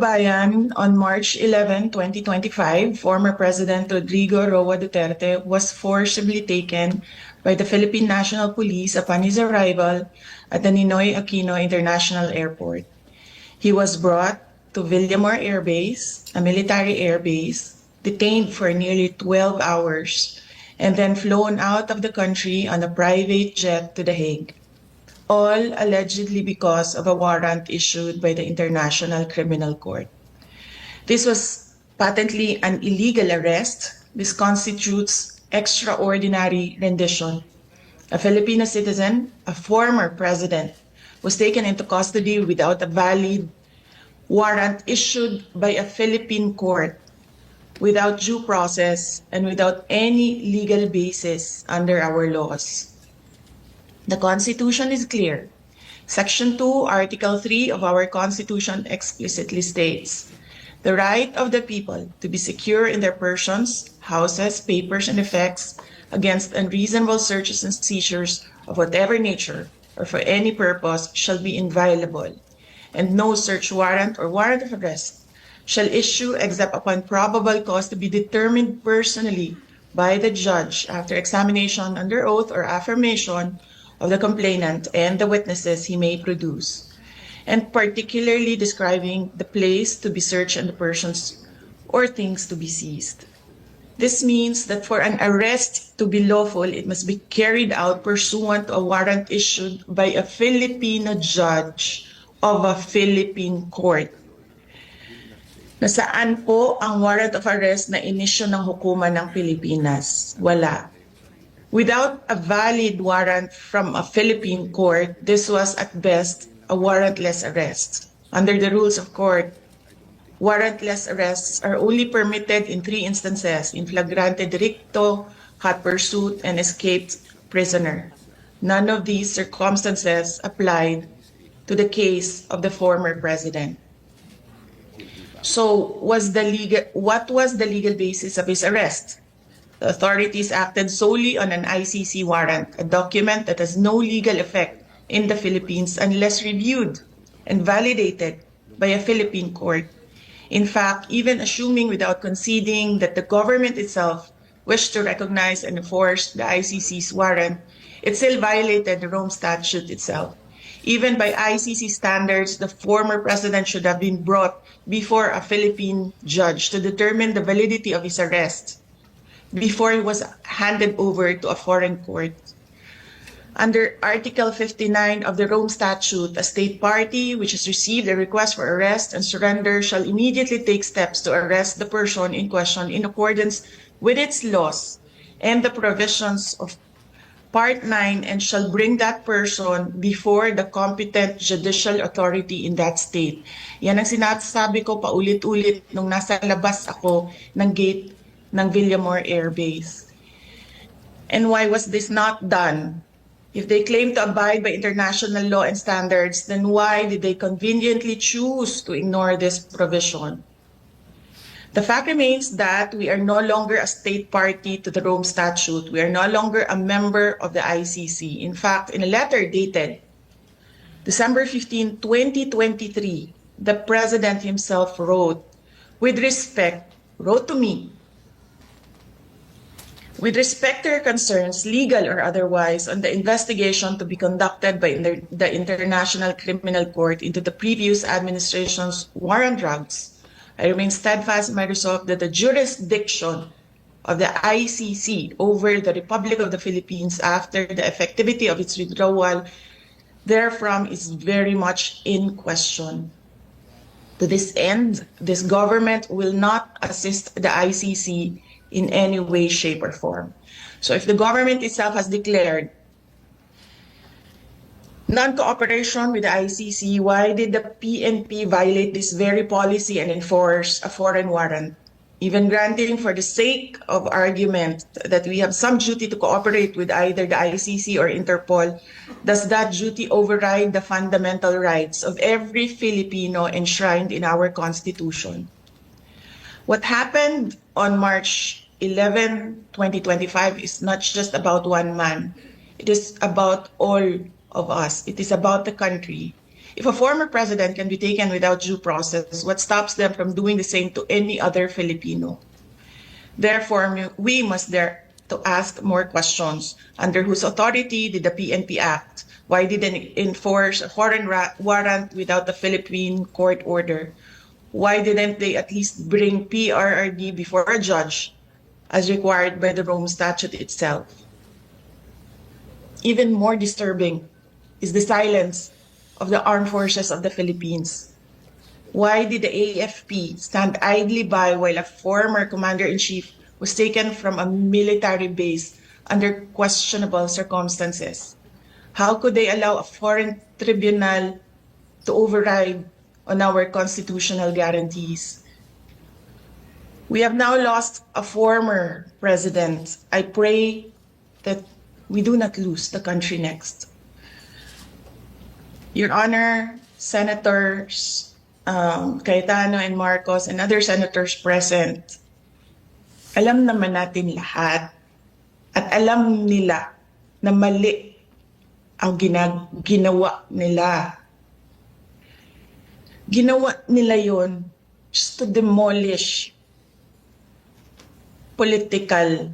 kababayan, on March 11, 2025, former President Rodrigo Roa Duterte was forcibly taken by the Philippine National Police upon his arrival at the Ninoy Aquino International Airport. He was brought to Villamor Air Base, a military air base, detained for nearly 12 hours, and then flown out of the country on a private jet to The Hague, all allegedly because of a warrant issued by the International Criminal Court. This was patently an illegal arrest. This constitutes extraordinary rendition. A Filipino citizen, a former president, was taken into custody without a valid warrant issued by a Philippine court, without due process, and without any legal basis under our laws. The Constitution is clear. Section 2, Article 3 of our Constitution explicitly states, "The right of the people to be secure in their persons, houses, papers, and effects against unreasonable searches and seizures of whatever nature or for any purpose shall be inviolable, and no search warrant or warrant of arrest shall issue except upon probable cause to be determined personally by the judge after examination under oath or affirmation of the complainant and the witnesses he may produce, and particularly describing the place to be searched and the persons or things to be seized." This means that for an arrest to be lawful, it must be carried out pursuant to a warrant issued by a Filipino judge of a Philippine court. Nasaan po ang warrant of arrest na inisyu ng hukuman ng Pilipinas? Wala. Without a valid warrant from a Philippine court, this was at best a warrantless arrest. Under the rules of court, warrantless arrests are only permitted in 3 instances: in flagrante delicto, hot pursuit, and escaped prisoner. None of these circumstances applied to the case of the former president. So, what was the legal basis of his arrest? The authorities acted solely on an ICC warrant, a document that has no legal effect in the Philippines unless reviewed and validated by a Philippine court. In fact, even assuming without conceding that the government itself wished to recognize and enforce the ICC's warrant, it still violated the Rome Statute itself. Even by ICC standards, the former president should have been brought before a Philippine judge to determine the validity of his arrest before he was handed over to a foreign court. Under Article 59 of the Rome Statute, a state party which has received a request for arrest and surrender shall immediately take steps to arrest the person in question in accordance with its laws and the provisions of Part 9, and shall bring that person before the competent judicial authority in that state. Yan ang sinasabi ko paulit-ulit nung nasa labas ako ng gate ng Villamor Air Base. And why was this not done? If they claim to abide by international law and standards, then why did they conveniently choose to ignore this provision? The fact remains that we are no longer a state party to the Rome Statute. We are no longer a member of the ICC. In fact, in a letter dated December 15, 2023, the President himself wrote to me, with respect to your concerns, legal or otherwise, on the investigation to be conducted by the International Criminal Court into the previous administration's war on drugs, I remain steadfast in my resolve that the jurisdiction of the ICC over the Republic of the Philippines after the effectivity of its withdrawal therefrom is very much in question. To this end, this government will not assist the ICC in any way, shape, or form. So if the government itself has declared non-cooperation with the ICC, why did the PNP violate this very policy and enforce a foreign warrant? Even granting for the sake of argument that we have some duty to cooperate with either the ICC or Interpol, does that duty override the fundamental rights of every Filipino enshrined in our Constitution? What happened on March 11, 2025 is not just about one man. It is about all of us. It is about the country. If a former president can be taken without due process, what stops them from doing the same to any other Filipino? Therefore, we must dare to ask more questions. Under whose authority did the PNP act? Why did they enforce a foreign warrant without a Philippine court order? Why didn't they at least bring PRRD before a judge, as required by the Rome Statute itself? Even more disturbing is the silence of the armed forces of the Philippines. Why did the AFP stand idly by while a former commander-in-chief was taken from a military base under questionable circumstances? How could they allow a foreign tribunal to override on our constitutional guarantees? We have now lost a former president. I pray that we do not lose the country next. Your Honor, Senators Cayetano and Marcos and other senators present, alam naman natin lahat at alam nila na mali ang ginawa nila. Ginawa nila yon just to demolish political